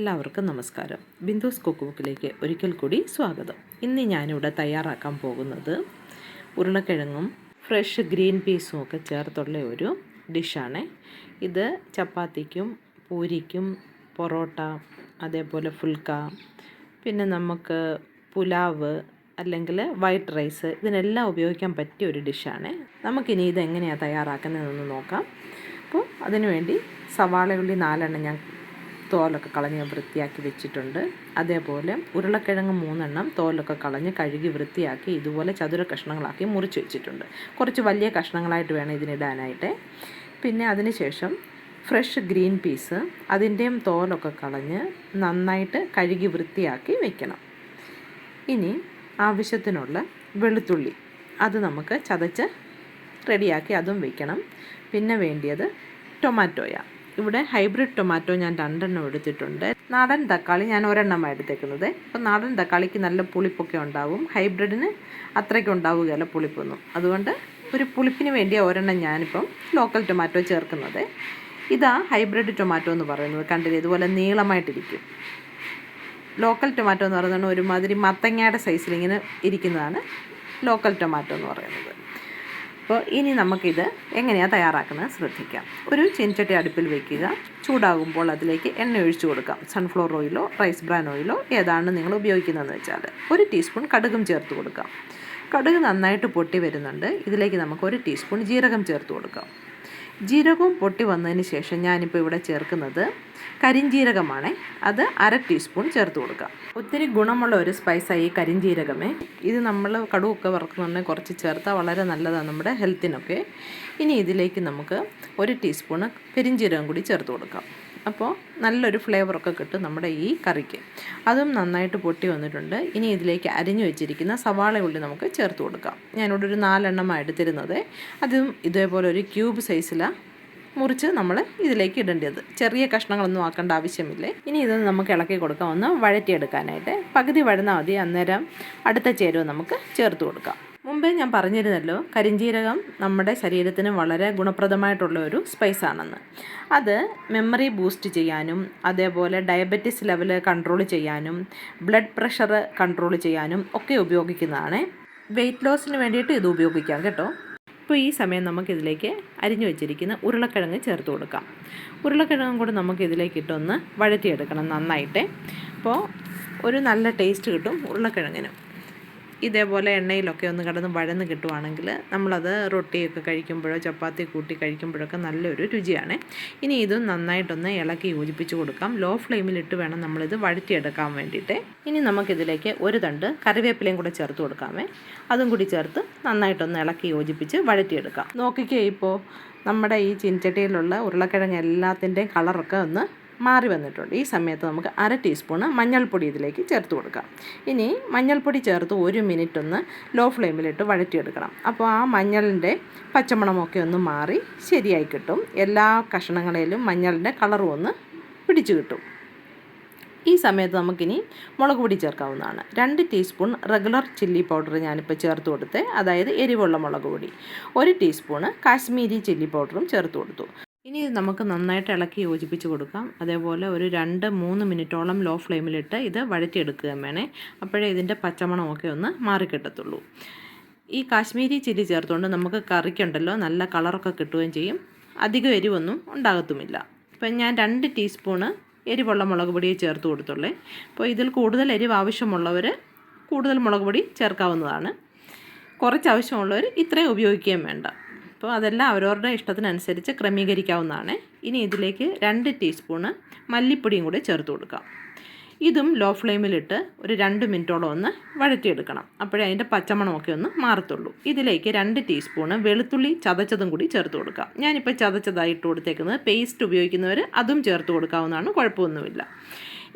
എല്ലാവർക്കും നമസ്കാരം. ബിന്ദുസ് കുക്ക് ബുക്കിലേക്ക് ഒരിക്കൽ കൂടി സ്വാഗതം. ഇന്ന് ഞാനിവിടെ തയ്യാറാക്കാൻ പോകുന്നത് ഉരുളക്കിഴങ്ങും ഫ്രഷ് ഗ്രീൻ പീസും ഒക്കെ ചേർത്തുള്ള ഒരു ഡിഷാണ്. ഇത് ചപ്പാത്തിക്കും പൂരിക്കും പൊറോട്ട അതേപോലെ ഫുൽക്ക പിന്നെ നമുക്ക് പുലാവ് അല്ലെങ്കിൽ വൈറ്റ് റൈസ് ഇതിനെല്ലാം ഉപയോഗിക്കാൻ പറ്റിയ ഒരു ഡിഷാണ്. നമുക്കിനി ഇതെങ്ങനെയാണ് തയ്യാറാക്കുന്നതെന്ന് നോക്കാം. അപ്പോൾ അതിനുവേണ്ടി സവാള ഉള്ളി 4 ഞാൻ തോലൊക്കെ കളഞ്ഞ് വൃത്തിയാക്കി വെച്ചിട്ടുണ്ട്. അതേപോലെ ഉരുളക്കിഴങ്ങ് 3 തോലൊക്കെ കളഞ്ഞ് കഴുകി വൃത്തിയാക്കി ഇതുപോലെ ചതുര കഷ്ണങ്ങളാക്കി മുറിച്ച് വെച്ചിട്ടുണ്ട്. കുറച്ച് വലിയ കഷ്ണങ്ങളായിട്ട് വേണം ഇതിനിടാനായിട്ട്. പിന്നെ അതിനുശേഷം ഫ്രഷ് ഗ്രീൻ പീസ് അതിൻ്റെയും തോലൊക്കെ കളഞ്ഞ് നന്നായിട്ട് കഴുകി വൃത്തിയാക്കി വെക്കണം. ഇനി ആവശ്യത്തിനുള്ള വെളുത്തുള്ളി അത് നമുക്ക് ചതച്ച് റെഡിയാക്കി അതും വെക്കണം. പിന്നെ വേണ്ടിയത് ടൊമാറ്റോയാണ്. ഇവിടെ ഹൈബ്രിഡ് ടൊമാറ്റോ ഞാൻ 2 എടുത്തിട്ടുണ്ട്. നാടൻ തക്കാളി ഞാൻ 1 എടുത്തേക്കുന്നത്. അപ്പോൾ നാടൻ തക്കാളിക്ക് നല്ല പുളിപ്പൊക്കെ ഉണ്ടാവും, ഹൈബ്രിഡിന് അത്രയ്ക്ക് ഉണ്ടാവുകയില്ല പുളിപ്പൊന്നും. അതുകൊണ്ട് ഒരു പുളിപ്പിന് വേണ്ടിയ 1 ഞാനിപ്പം ലോക്കൽ ടൊമാറ്റോ ചേർക്കുന്നത്. ഇതാ ഹൈബ്രിഡ് ടൊമാറ്റോ എന്ന് പറയുന്നത്. കണ്ടില്ലേ, ഇതുപോലെ നീളമായിട്ടിരിക്കും. ലോക്കൽ ടൊമാറ്റോ എന്ന് പറയുന്നത് ഒരുമാതിരി മത്തങ്ങയുടെ സൈസിലിങ്ങനെ ഇരിക്കുന്നതാണ് ലോക്കൽ ടൊമാറ്റോ എന്ന് പറയുന്നത്. അപ്പോൾ ഇനി നമുക്കിത് എങ്ങനെയാണ് തയ്യാറാക്കുന്നത് ശ്രദ്ധിക്കാം. ഒരു ചീനച്ചട്ടി അടുപ്പിൽ വയ്ക്കുക. ചൂടാകുമ്പോൾ അതിലേക്ക് എണ്ണ ഒഴിച്ചു കൊടുക്കാം. സൺഫ്ലവർ ഓയിലോ റൈസ് ബ്രാൻ ഓയിലോ ഏതാണ് നിങ്ങൾ ഉപയോഗിക്കുന്നതെന്ന് വെച്ചാൽ 1 ടീസ്പൂൺ കടുകും ചേർത്ത് കൊടുക്കാം. കടുക് നന്നായിട്ട് പൊട്ടി വരുന്നുണ്ട്. ഇതിലേക്ക് നമുക്ക് 1 ടീസ്പൂൺ ജീരകം ചേർത്ത് കൊടുക്കാം. ജീരകവും പൊട്ടി വന്നതിന് ശേഷം ഞാനിപ്പോൾ ഇവിടെ ചേർക്കുന്നത് കരിഞ്ജീരകമാണ്. അത് 1/2 ടീസ്പൂൺ ചേർത്ത് കൊടുക്കാം. ഒത്തിരി ഗുണമുള്ള ഒരു സ്പൈസായി കരിഞ്ജീരകമേ. ഇത് നമ്മൾ കടുവൊക്കെ വറുക്കുന്നുണ്ടെങ്കിൽ കുറച്ച് ചേർത്താൽ വളരെ നല്ലതാണ് നമ്മുടെ ഹെൽത്തിനൊക്കെ. ഇനി ഇതിലേക്ക് നമുക്ക് 1 ടീസ്പൂണ് പെരിഞ്ജീരകം കൂടി ചേർത്ത് കൊടുക്കാം. അപ്പോൾ നല്ലൊരു ഫ്ലേവറൊക്കെ കിട്ടും നമ്മുടെ ഈ കറിക്ക്. അതും നന്നായിട്ട് പൊട്ടി വന്നിട്ടുണ്ട്. ഇനി ഇതിലേക്ക് അരിഞ്ഞു വെച്ചിരിക്കുന്ന സവാള ഉള്ളി നമുക്ക് ചേർത്ത് കൊടുക്കാം. ഞാനിവിടെ ഒരു 4 എടുത്തിരുന്നത്. അതും ഇതേപോലെ ഒരു ക്യൂബ് സൈസിലാണ് മുറിച്ച് നമ്മൾ ഇതിലേക്ക് ഇടേണ്ടത്. ചെറിയ കഷ്ണങ്ങളൊന്നും ആക്കേണ്ട ആവശ്യമില്ല. ഇനി ഇത് നമുക്ക് ഇളക്കി കൊടുക്കാം, ഒന്ന് വഴറ്റിയെടുക്കാനായിട്ട്. പകുതി വഴന്നാൽ മതി. അന്നേരം അടുത്ത ചേരുവ നമുക്ക് ചേർത്ത് കൊടുക്കാം. മുമ്പേ ഞാൻ പറഞ്ഞിരുന്നല്ലോ, കരിഞ്ജീരകം നമ്മുടെ ശരീരത്തിന് വളരെ ഗുണപ്രദമായിട്ടുള്ള ഒരു സ്പൈസാണെന്ന്. അത് മെമ്മറി ബൂസ്റ്റ് ചെയ്യാനും അതേപോലെ ഡയബറ്റിസ് ലെവൽ കൺട്രോൾ ചെയ്യാനും ബ്ലഡ് പ്രഷർ കൺട്രോൾ ചെയ്യാനും ഒക്കെ ഉപയോഗിക്കുന്നതാണ്. വെയിറ്റ് ലോസിന് വേണ്ടിയിട്ട് ഇത് ഉപയോഗിക്കാം കേട്ടോ. ഇപ്പോൾ ഈ സമയം നമുക്കിതിലേക്ക് അരിഞ്ഞു വെച്ചിരിക്കുന്ന ഉരുളക്കിഴങ്ങ് ചേർത്ത് കൊടുക്കാം. ഉരുളക്കിഴങ്ങും കൂടെ നമുക്കിതിലേക്ക് ഇട്ടൊന്ന് വഴറ്റിയെടുക്കണം നന്നായിട്ട്. അപ്പോൾ ഒരു നല്ല ടേസ്റ്റ് കിട്ടും ഉരുളക്കിഴങ്ങിന്. ഇതേപോലെ എണ്ണയിലൊക്കെ ഒന്ന് കിടന്ന് വഴന്ന് കിട്ടുവാണെങ്കിൽ നമ്മളത് റൊട്ടിയൊക്കെ കഴിക്കുമ്പോഴോ ചപ്പാത്തി കൂട്ടി കഴിക്കുമ്പോഴൊക്കെ നല്ലൊരു രുചിയാണ്. ഇനി ഇതും നന്നായിട്ടൊന്ന് ഇളക്കി യോജിപ്പിച്ച് കൊടുക്കാം. ലോ ഫ്ലെയിമിലിട്ട് വേണം നമ്മളിത് വഴറ്റിയെടുക്കാൻ വേണ്ടിയിട്ട്. ഇനി നമുക്കിതിലേക്ക് 1 തണ്ട് കറിവേപ്പിലയും കൂടെ ചേർത്ത് കൊടുക്കാമേ. അതും കൂടി ചേർത്ത് നന്നായിട്ടൊന്ന് ഇളക്കി യോജിപ്പിച്ച് വഴറ്റിയെടുക്കാം. നോക്കിക്കേ, ഇപ്പോൾ നമ്മുടെ ഈ ചീനച്ചട്ടിയിലുള്ള ഉരുളക്കിഴങ്ങ് എല്ലാത്തിൻ്റെയും കളറൊക്കെ ഒന്ന് മാറി വന്നിട്ടുണ്ട്. ഈ സമയത്ത് നമുക്ക് 1/2 ടീസ്പൂണ് മഞ്ഞൾപ്പൊടി ഇതിലേക്ക് ചേർത്ത് കൊടുക്കാം. ഇനി മഞ്ഞൾപ്പൊടി ചേർത്ത് 1 മിനിറ്റ് ഒന്ന് ലോ ഫ്ലെയിമിലിട്ട് വഴറ്റിയെടുക്കണം. അപ്പോൾ ആ മഞ്ഞളിൻ്റെ പച്ചമണമൊക്കെ ഒന്ന് മാറി ശരിയായി കിട്ടും. എല്ലാ കഷ്ണങ്ങളിലും മഞ്ഞളിൻ്റെ കളറും ഒന്ന് പിടിച്ചു കിട്ടും. ഈ സമയത്ത് നമുക്കിനി മുളക് പൊടി ചേർക്കാവുന്നതാണ്. 2 ടീസ്പൂൺ റെഗുലർ ചില്ലി പൗഡർ ഞാനിപ്പോൾ ചേർത്ത് കൊടുത്ത്, അതായത് എരിവുള്ള മുളക് പൊടി. 1 ടീസ്പൂണ് കാശ്മീരി ചില്ലി പൗഡറും ചേർത്ത് കൊടുത്തു. ഇനി ഇത് നമുക്ക് നന്നായിട്ട് ഇളക്കി യോജിപ്പിച്ച് കൊടുക്കാം. അതേപോലെ ഒരു 2-3 മിനിറ്റോളം ലോ ഫ്ലെയിമിലിട്ട് ഇത് വഴറ്റിയെടുക്കുകയും വേണേ. അപ്പോഴേ ഇതിൻ്റെ പച്ചമണമൊക്കെ ഒന്ന് മാറിക്കിട്ടത്തുള്ളൂ. ഈ കാശ്മീരി ചില്ലി ചേർത്തുകൊണ്ട് നമുക്ക് കറിക്കുണ്ടല്ലോ നല്ല കളറൊക്കെ കിട്ടുകയും ചെയ്യും. അധികം എരിവൊന്നും ഉണ്ടാകത്തുമില്ല. ഇപ്പം ഞാൻ 2 ടീസ്പൂണ് എരിവുള്ള മുളക് പൊടിയെ ചേർത്ത് കൊടുത്തുള്ളേ. അപ്പോൾ ഇതിൽ കൂടുതൽ എരിവ് ആവശ്യമുള്ളവർ കൂടുതൽ മുളക് പൊടി ചേർക്കാവുന്നതാണ്. കുറച്ച് ആവശ്യമുള്ളവർ ഇത്രയും ഉപയോഗിക്കുകയും വേണ്ട. അപ്പോൾ അതെല്ലാം അവരവരുടെ ഇഷ്ടത്തിനനുസരിച്ച് ക്രമീകരിക്കാവുന്നതാണ്. ഇനി ഇതിലേക്ക് 2 ടീസ്പൂണ് മല്ലിപ്പൊടിയും കൂടി ചേർത്ത് കൊടുക്കാം. ഇതും ലോ ഫ്ലെയിമിലിട്ട് ഒരു 2 മിനിറ്റോളം ഒന്ന് വഴറ്റിയെടുക്കണം. അപ്പോഴേ അതിൻ്റെ പച്ചമണമൊക്കെ ഒന്ന് മാറത്തുള്ളൂ. ഇതിലേക്ക് 2 ടീസ്പൂണ് വെളുത്തുള്ളി ചതച്ചതും കൂടി ചേർത്ത് കൊടുക്കാം. ഞാനിപ്പോൾ ചതച്ചതായിട്ട് കൊടുത്തേക്കുന്നത്. പേസ്റ്റ് ഉപയോഗിക്കുന്നവർ അതും ചേർത്ത് കൊടുക്കാവുന്നതാണ്, കുഴപ്പമൊന്നുമില്ല.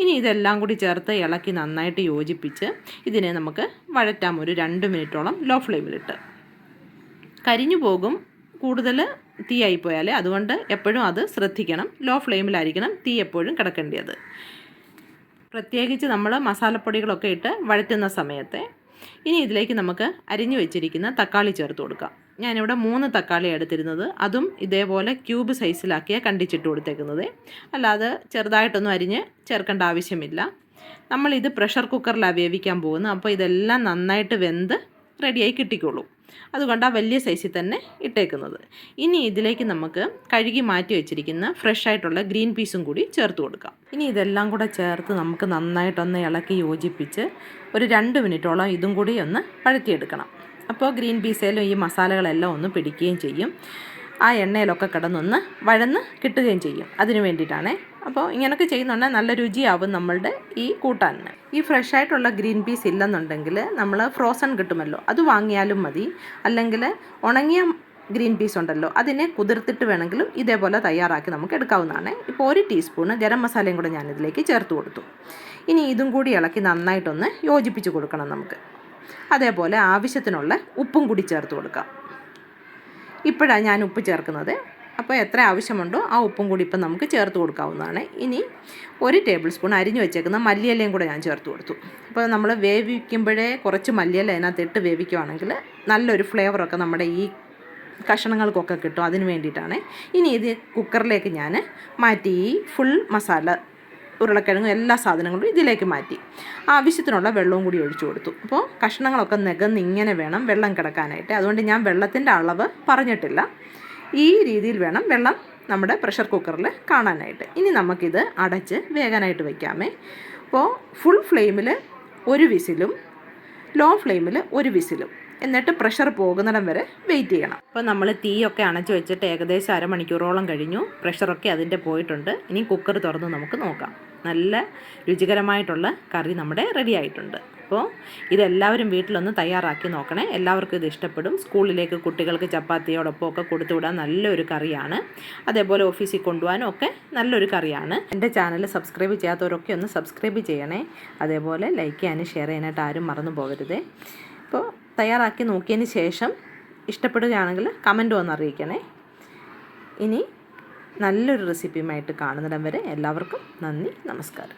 ഇനി ഇതെല്ലാം കൂടി ചേർത്ത് ഇളക്കി നന്നായിട്ട് യോജിപ്പിച്ച് ഇതിനെ നമുക്ക് വഴറ്റാം ഒരു 2 മിനിറ്റോളം ലോ ഫ്ലെയിമിലിട്ട്. കരിഞ്ഞു പോകും കൂടുതൽ തീ ആയിപ്പോയാൽ. അതുകൊണ്ട് എപ്പോഴും അത് ശ്രദ്ധിക്കണം. ലോ ഫ്ലെയിമിലായിരിക്കണം തീ എപ്പോഴും കിടക്കേണ്ടത്. പ്രത്യേകിച്ച് നമ്മൾ മസാലപ്പൊടികളൊക്കെ ഇട്ട് വഴറ്റുന്ന സമയത്ത്. ഇനി ഇതിലേക്ക് നമുക്ക് അരിഞ്ഞു വെച്ചിരിക്കുന്ന തക്കാളി ചേർത്ത് കൊടുക്കാം. ഞാനിവിടെ 3 തക്കാളി എടുത്തിരുന്നത്. അതും ഇതേപോലെ ക്യൂബ് സൈസിലാക്കിയാണ് കണ്ടിച്ചിട്ട് കൊടുത്തേക്കുന്നത്. അല്ലാതെ ചെറുതായിട്ടൊന്നും അരിഞ്ഞ് ചേർക്കേണ്ട ആവശ്യമില്ല. നമ്മളിത് പ്രഷർ കുക്കറിലാണ് വേവിക്കാൻ പോകുന്നത്. അപ്പോൾ ഇതെല്ലാം നന്നായിട്ട് വെന്ത് റെഡിയായി കിട്ടിക്കോളും. അതുകൊണ്ടാണ് വലിയ സൈസിൽ തന്നെ ഇട്ടേക്കുന്നത്. ഇനി ഇതിലേക്ക് നമുക്ക് കഴുകി മാറ്റി വെച്ചിരിക്കുന്ന ഫ്രഷ് ആയിട്ടുള്ള ഗ്രീൻ പീസും കൂടി ചേർത്ത് കൊടുക്കാം. ഇനി ഇതെല്ലാം കൂടെ ചേർത്ത് നമുക്ക് നന്നായിട്ടൊന്ന് ഇളക്കി യോജിപ്പിച്ച് ഒരു 2 മിനിറ്റോളം ഇതും കൂടി ഒന്ന് വഴറ്റിയെടുക്കണം. അപ്പോൾ ഗ്രീൻ പീസിലും ഈ മസാലകളെല്ലാം ഒന്ന് പിടിക്കുകയും ചെയ്യും. ആ എണ്ണയിലൊക്കെ കിടന്നൊന്ന് വഴന്ന് കിട്ടുകയും ചെയ്യും. അതിന് വേണ്ടിയിട്ടാണ്. അപ്പോൾ ഇങ്ങനെയൊക്കെ ചെയ്യുന്നുണ്ടെങ്കിൽ നല്ല രുചിയാവും നമ്മളുടെ ഈ കൂട്ടാനിന്. ഈ ഫ്രഷ് ആയിട്ടുള്ള ഗ്രീൻ പീസ് ഇല്ലെന്നുണ്ടെങ്കിൽ നമ്മൾ ഫ്രോസൺ കിട്ടുമല്ലോ, അത് വാങ്ങിയാലും മതി. അല്ലെങ്കിൽ ഉണങ്ങിയ ഗ്രീൻ പീസ് ഉണ്ടല്ലോ, അതിനെ കുതിർത്തിട്ട് വേണമെങ്കിലും ഇതേപോലെ തയ്യാറാക്കി നമുക്ക് എടുക്കാവുന്നതാണ്. ഇപ്പോൾ 1 ടീസ്പൂൺ ഗരം മസാലയും കൂടെ ഞാനിതിലേക്ക് ചേർത്ത് കൊടുത്തു. ഇനി ഇതും കൂടി ഇളക്കി നന്നായിട്ടൊന്ന് യോജിപ്പിച്ച് കൊടുക്കണം നമുക്ക്. അതേപോലെ ആവശ്യത്തിനുള്ള ഉപ്പും കൂടി ചേർത്ത് കൊടുക്കാം. ഇപ്പോഴാണ് ഞാൻ ഉപ്പ് ചേർക്കുന്നത്. അപ്പോൾ എത്ര ആവശ്യമുണ്ടോ ആ ഉപ്പും കൂടി ഇപ്പം നമുക്ക് ചേർത്ത് കൊടുക്കാവുന്നതാണ്. ഇനി 1 ടേബിൾ സ്പൂൺ അരിഞ്ഞു വെച്ചേക്കുന്ന മല്ലിയിലയും കൂടെ ഞാൻ ചേർത്ത് കൊടുത്തു. അപ്പോൾ നമ്മൾ വേവിക്കുമ്പോഴേ കുറച്ച് മല്ലിയില അതിനകത്തിട്ട് വേവിക്കുകയാണെങ്കിൽ നല്ലൊരു ഫ്ലേവറൊക്കെ നമ്മുടെ ഈ കഷണങ്ങൾക്കൊക്കെ കിട്ടും. അതിന് വേണ്ടിയിട്ടാണ്. ഇനി ഇത് കുക്കറിലേക്ക് ഞാൻ മാറ്റി ഈ ഫുൾ മസാല ഉരുളക്കിഴങ്ങും എല്ലാ സാധനങ്ങളും ഇതിലേക്ക് മാറ്റി ആവശ്യത്തിനുള്ള വെള്ളവും കൂടി ഒഴിച്ചു കൊടുത്തു. അപ്പോൾ കഷ്ണങ്ങളൊക്കെ നികന്ന് ഇങ്ങനെ വേണം വെള്ളം കിടക്കാനായിട്ട്. അതുകൊണ്ട് ഞാൻ വെള്ളത്തിൻ്റെ അളവ് പറഞ്ഞിട്ടില്ല. ഈ രീതിയിൽ വേണം വെള്ളം നമ്മുടെ പ്രഷർ കുക്കറിൽ കാണാനായിട്ട്. ഇനി നമുക്കിത് അടച്ച് വേകാനായിട്ട് വയ്ക്കാമേ. അപ്പോൾ ഫുൾ ഫ്ലെയിമിൽ 1 വിസിലും ലോ ഫ്ലെയിമിൽ 1 വിസിലും, എന്നിട്ട് പ്രഷർ പോകുന്നിടം വരെ വെയിറ്റ് ചെയ്യണം. അപ്പോൾ നമ്മൾ തീയൊക്കെ അണച്ച് വെച്ചിട്ട് ഏകദേശം അരമണിക്കൂറോളം കഴിഞ്ഞു. പ്രഷറൊക്കെ അതിൻ്റെ പോയിട്ടുണ്ട്. ഇനി കുക്കർ തുറന്ന് നമുക്ക് നോക്കാം. നല്ല രുചികരമായിട്ടുള്ള കറി നമ്മുടെ റെഡി ആയിട്ടുണ്ട്. അപ്പോൾ ഇതെല്ലാവരും വീട്ടിലൊന്ന് തയ്യാറാക്കി നോക്കണേ. എല്ലാവർക്കും ഇത് ഇഷ്ടപ്പെടും. സ്കൂളിലേക്ക് കുട്ടികൾക്ക് ചപ്പാത്തിയോടൊപ്പം ഒക്കെ കൊടുത്തു വിടാൻ നല്ലൊരു കറിയാണ്. അതേപോലെ ഓഫീസിൽ കൊണ്ടുപോകാനും ഒക്കെ നല്ലൊരു കറിയാണ്. എൻ്റെ ചാനൽ സബ്സ്ക്രൈബ് ചെയ്യാത്തവരൊക്കെ ഒന്ന് സബ്സ്ക്രൈബ് ചെയ്യണേ. അതേപോലെ ലൈക്ക് ചെയ്യാനും ഷെയർ ചെയ്യാനായിട്ട് ആരും മറന്നു പോകരുതേ. അപ്പോൾ തയ്യാറാക്കി നോക്കിയതിന് ശേഷം ഇഷ്ടപ്പെടുകയാണെങ്കിൽ കമൻറ്റ് വന്ന് അറിയിക്കണേ. ഇനി നല്ലൊരു റെസിപ്പിയുമായിട്ട് കാണുന്നിടം വരെ എല്ലാവർക്കും നന്ദി, നമസ്കാരം.